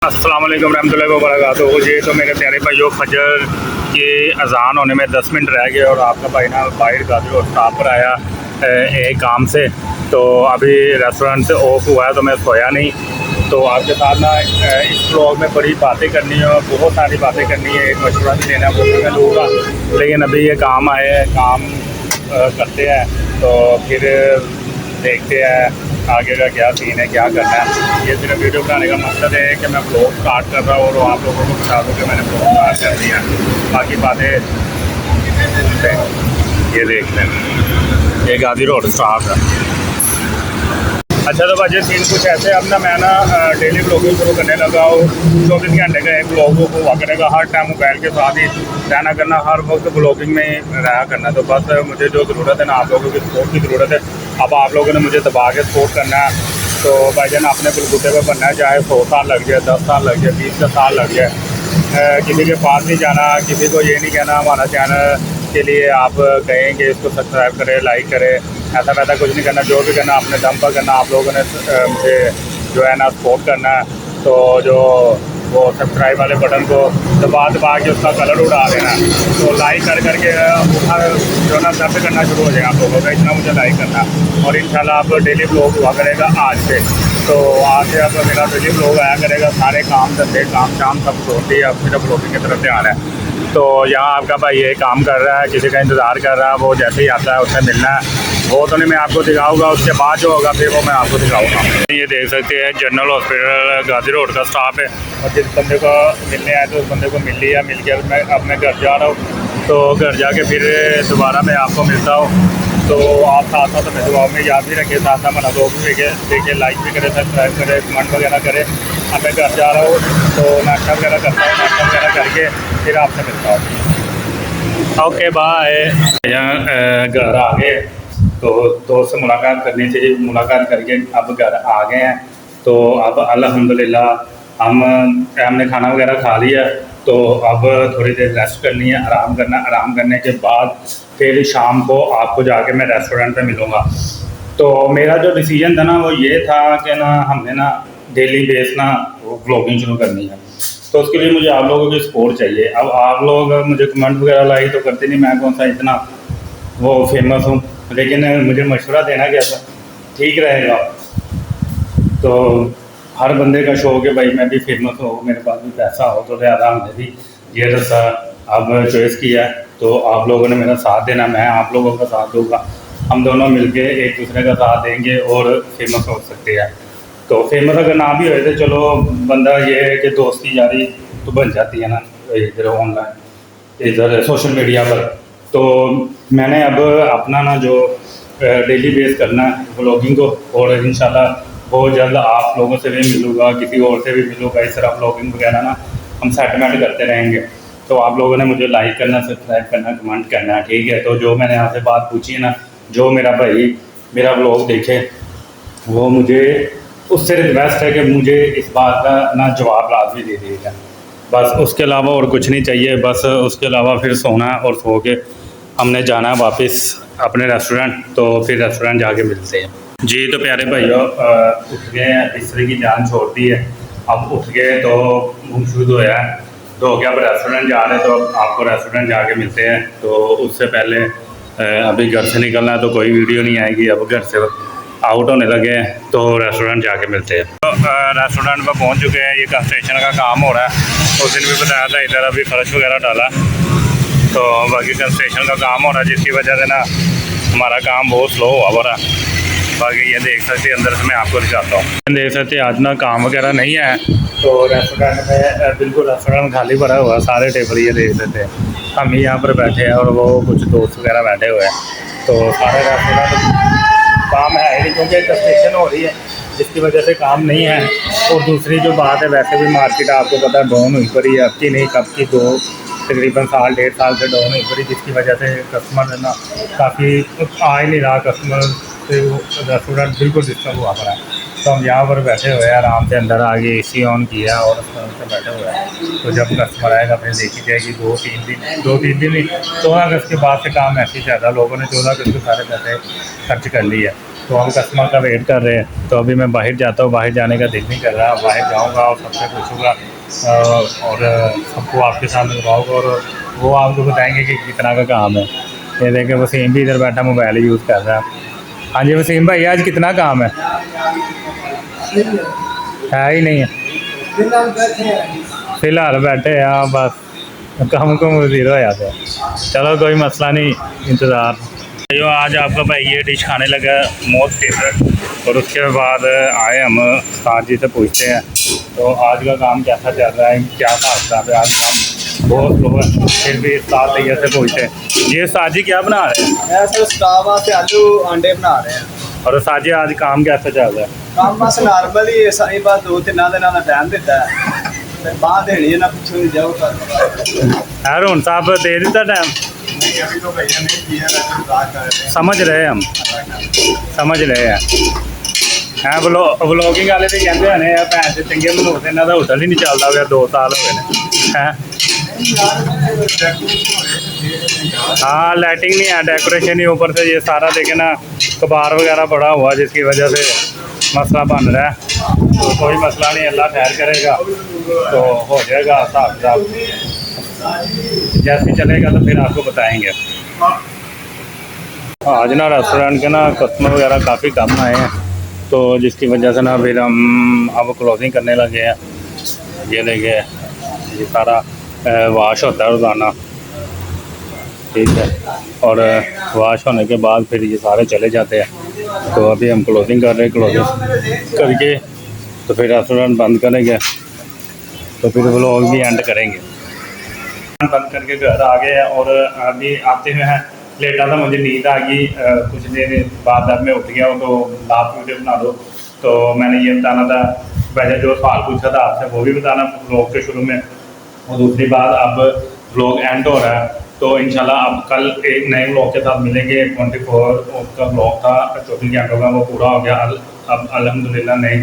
अस्सलाम वालेकुम रहमतुल्लाहि व बरकातुहू। जी तो मेरे प्यारे भाइयों, फजर की अजान होने में 10 मिनट रह गए और आपका भाई ना बाहर गाजी और स्टाफ पर आया एक काम से। तो अभी रेस्टोरेंट से ऑफ हुआ है तो मैं सोया नहीं। तो आपके साथ ना इस ब्लॉग में बड़ी बातें करनी है और बहुत सारी बातें करनी है, एक मशवरा भी लेना है वो भी मैं लूँगा। लेकिन अभी ये काम आए हैं, काम करते हैं तो फिर देखते हैं आगे का क्या सीन है, क्या करना है। ये सिर्फ वीडियो बनाने का मकसद है कि मैं ब्लॉग स्टार्ट कर रहा हूँ और आप लोगों को बता दूँ कि मैंने ब्लॉग स्टार्ट कर दिया। बाकी बातें सुनते हैं, ये देखते हैं। ये गाजी रोड स्टाफ है। अच्छा तो भाजी सीन कुछ ऐसे, अब ना मैं ना डेली ब्लॉगिंग शुरू करने लगा हूँ। 24 घंटे का एक ब्लॉग हुआ करेगा, हर टाइम मोबाइल के साथ ही रहना करना, हर वक्त ब्लॉगिंग में ही रहा करना। तो बस मुझे जो ज़रूरत है ना, आप लोगों की सपोर्ट की ज़रूरत है। अब आप लोगों ने मुझे दबा के सपोर्ट करना है तो भाईजान अपने बलबूते पर बनना है, चाहे 100 साल लग जाए, 10 साल लग जाए, 20 साल लग जाए। किसी के पास नहीं जाना, किसी को ये नहीं कहना हमारा चैनल के लिए आप कहें कि इसको सब्सक्राइब करें, लाइक करें, ऐसा वैसा कुछ नहीं करना। जो भी करना अपने दम पर करना। आप लोगों ने मुझे जो है ना सपोर्ट करना है, तो जो वो सब्सक्राइब वाले बटन को दबा दबा के उसका कलर उड़ा देना। तो लाइक कर करके जो ना दर्द करना शुरू हो जाएगा आप लोगों का, इतना मुझे लाइक करना। और इंशाल्लाह आप डेली ब्लॉग हुआ करेगा आज से। तो आज से अब मेरा डेली ब्लॉग आया करेगा। सारे काम धंधे, काम शाम सब छोड़ दिए, अब सिर्फ ब्लॉगिंग की तरफ ध्यान है। तो यहाँ आपका भाई ये काम कर रहा है, किसी का इंतज़ार कर रहा है। वो जैसे ही आता है उससे मिलना है, वो तो नहीं मैं आपको दिखाऊंगा, उसके बाद जो होगा फिर वो मैं आपको दिखाऊंगा। ये देख सकते हैं जनरल हॉस्पिटल गाजी रोड का स्टाफ है और जिस बंदे को मिलने आए तो उस बंदे को मिल लिया। मिल गया मैं अपने घर जा रहा हूँ, तो घर जाके फिर दोबारा मैं आपको मिलता हूँ। तो आप साथ साथ हमें दुआओं में याद भी रखिए, साथ साथ हमारा लोग भी देखिए, लाइक भी करें, सब्सक्राइब करें, कमेंट वगैरह करें। अब मैं घर जा रहा हूँ तो नाश्ता वगैरह करता हूँ, नाश्ता वगैरह करके फिर आपसे मिलता हूँ। Okay bye. यहाँ घर आ गए तो दोस्त से मुलाकात करनी थी, मुलाकात करके अब घर आ गए हैं। तो अब अल्हम्दुलिल्लाह हमने खाना वगैरह खा लिया। तो अब थोड़ी देर रेस्ट करनी है, आराम करना। आराम करने के बाद फिर शाम को आपको जाके मैं रेस्टोरेंट पे मिलूँगा। तो मेरा जो डिसीजन था ना वो ये था कि ना हमने ना डेली बेस ना वो ब्लॉगिंग शुरू करनी है। तो उसके लिए मुझे आप लोगों की सपोर्ट चाहिए। अब आप लोग मुझे कमेंट वगैरह लाइक तो करते नहीं, मैं कौन सा इतना वो फेमस हूँ, लेकिन मुझे मशवरा देना कैसा ठीक रहेगा। तो हर बंदे का शौक है भाई मैं भी फेमस हो, मेरे पास भी पैसा हो, तो लिहाजा हमने भी ये रस्ता अब चॉइस किया। तो आप लोगों ने मेरा साथ देना, मैं आप लोगों का साथ दूंगा। हम दोनों मिलके एक दूसरे का साथ देंगे और फेमस हो सकते हैं। तो फेमस अगर ना भी होए तो चलो, बंदा ये है कि दोस्ती यारी तो बन जाती है ना इधर ऑनलाइन, इधर सोशल मीडिया पर। तो मैंने अब अपना ना जो डेली बेस करना है ब्लॉगिंग को, और इंशाल्लाह बहुत जल्द आप लोगों से भी मिलूँगा, किसी और से भी मिलूँगा। इस तरह ब्लॉगिंग वगैरह ना हम सेटलमेंट करते रहेंगे। तो आप लोगों ने मुझे लाइक करना, सब्सक्राइब करना, कमेंट करना, ठीक है। तो जो मैंने आपसे बात पूछी है ना, जो मेरा भाई मेरा ब्लॉग देखे वो मुझे उससे रिक्वेस्ट है कि मुझे इस बात का ना जवाब लाजमी दे दीजिएगा। बस उसके अलावा और कुछ नहीं चाहिए। बस उसके अलावा फिर सोना और सो के हमने जाना है वापस अपने रेस्टोरेंट। तो फिर रेस्टोरेंट जाके मिलते हैं। जी तो प्यारे भाइयों, उठ गए हैं, बिस्तरे की जान छोड़ दी है। अब उठ गए तो घूम शुरू होया है, तो हो गया अब रेस्टोरेंट जा रहे हैं। तो अब आपको रेस्टोरेंट जाके मिलते हैं। तो उससे पहले अभी घर से निकलना है तो कोई वीडियो नहीं आएगी। अब घर से आउट होने लगे हैं तो रेस्टोरेंट जाके मिलते हैं। तो रेस्टोरेंट पर पहुंच चुके हैं। ये कंस्ट्रक्शन का काम हो रहा है, उस दिन भी बताया था। इधर अभी फर्श वगैरह डाला, तो बाकी कंस्ट्रक्शन का काम हो रहा है, जिसकी वजह से ना हमारा काम बहुत स्लो हुआ पड़ा। बाकी ये देख सकते हैं, अंदर से मैं आपको दिखाता हूँ। देख सकते हैं आज ना काम वगैरह नहीं है, तो रेस्टोरेंट में बिल्कुल रेस्टोरेंट खाली पड़ा हुआ है। सारे टेबल ये देख सकते हैं, हम ही यहाँ पर बैठे हैं और वो कुछ दोस्त वगैरह बैठे हुए हैं। तो सारे रेस्टोरेंट काम है नहीं, क्योंकि कंस्ट्रक्शन हो रही है जिसकी वजह से काम नहीं है। और दूसरी जो बात है, वैसे भी मार्केट आपको पता है डाउन हुई पड़ी है, अब की नहीं कब की, तकरीबन साल 1.5 साल से डाउन हुई पड़ी, जिसकी वजह से कस्टमर है ना काफ़ी आ ही नहीं रहा। कस्टमर से रेस्टोरेंट बिल्कुल डिस्टर्ब हुआ पड़ा है। तो हम यहाँ पर बैठे हुए हैं आराम से, अंदर आगे AC ऑन किया और उसमें बैठे हुए हैं। तो जब कस्टमर आएगा फिर देखी जाएगी। 2-3 दिन 14 अगस्त के बाद से काम ऐसे ही ज़्यादा, लोगों ने 14 अगस्त के सारे पैसे खर्च कर लिए। तो हम कस्टमर का वेट कर रहे हैं। तो अभी मैं बाहर जाता हूँ, बाहर जाने का दिल नहीं कर रहा, बाहर जाऊँगा और सबसे पूछूँगा और सबको आपके साथ मिलवाऊँगा और वो आपको बताएंगे कि कितना का काम है। ये देखें वसीम भी इधर बैठा मोबाइल यूज़ कर रहा है। हाँ जी वसीम भाई, आज कितना काम है ही नहीं है, फिलहाल बैठे हैं। हाँ बस काम को ज़ीरो हो जाते हैं। चलो कोई मसला नहीं, इंतज़ार। जो आज आपका भाई ये डिश खाने लगा मोस्ट फेवरेट, और उसके बाद आए हम उस्ताद जी से पूछते हैं तो आज का काम कैसा चल रहा है, क्या हिसाब है। आज काम बहुत स्लो है, फिर भी उस्ताद भैया से पूछते हैं। ये उस्ताद जी क्या बना रहे हैं? सर स्टाफ वास्ते आलू अंडे बना रहे हैं। और उस्ताद जी आज काम कैसा चल रहा है? काम बस नॉर्मल ही है, सारी बात 2-3 दिन का टाइम देता है, फिर बाहर देनी है ना, पिछू नहीं जाओ यार हूँ साहब दे दिता टाइम? अभी तो भैया नहीं किया, बात कर रहे हैं। समझ रहे हैं हम, समझ रहे हैं। है व्लॉगिंग वाले भी कहते हैं यार भैन से चंगे मनोज इन्हों का होटल ही नहीं चलता हुआ 2 साल हो गए हैं। हाँ लाइटिंग नहीं है, डेकोरेशन ही, ऊपर से ये सारा देखे ना कबार वगैरह पड़ा हुआ जिसकी वजह से मसला बन रहा है। तो कोई मसला नहीं, अल्लाह खैर करेगा तो हो जाएगा हिसाब किताब। जैसे चलेगा तो फिर आपको बताएंगे। आज ना रेस्टोरेंट के ना कस्टमर वगैरह काफ़ी कम आए हैं, तो जिसकी वजह से ना फिर हम अब क्लोजिंग करने लगे हैं। ये देखिए ये सारा वाश होता है रोज़ाना, ठीक है, और वाश होने के बाद फिर ये सारे चले जाते हैं। तो अभी हम क्लोजिंग कर रहे हैं, क्लोजिंग करके तो फिर रेस्टोरेंट बंद करेंगे, तो फिर व्लॉग भी एंड करेंगे। बंद करके घर आ गए और अभी आते हुए हैं लेटा था, मुझे नींद आ गई। कुछ देर बाद अब मैं उठ गया हूँ तो लास्ट वीडियो बना दो। तो मैंने ये बताना था, पहले जो सवाल पूछा था आपसे वो भी बताना व्लॉग के शुरू में, और दूसरी बात अब व्लॉग एंड हो रहा है तो इंशाल्लाह अब कल एक नए व्लॉग के साथ मिलेंगे। 24 का व्लॉग था, 24 घंटों का, वो पूरा हो गया। अब अल्हम्दुलिल्लाह नए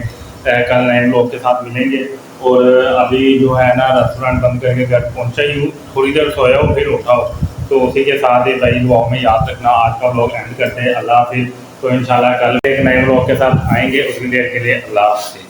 कल नए व्लॉग के साथ मिलेंगे। और अभी जो है ना रेस्टोरेंट बंद करके घर पहुंचा ही हूँ, थोड़ी देर सोया हूँ फिर उठा हूँ। तो उसी के साथ ही भाई व्लॉग में याद रखना आज का व्लॉग एंड करते हैं। अल्लाह हाफिज़। तो इंशाल्लाह कल एक नए व्लॉग के साथ आएंगे, उतनी देर के लिए अल्लाह हाफिज़।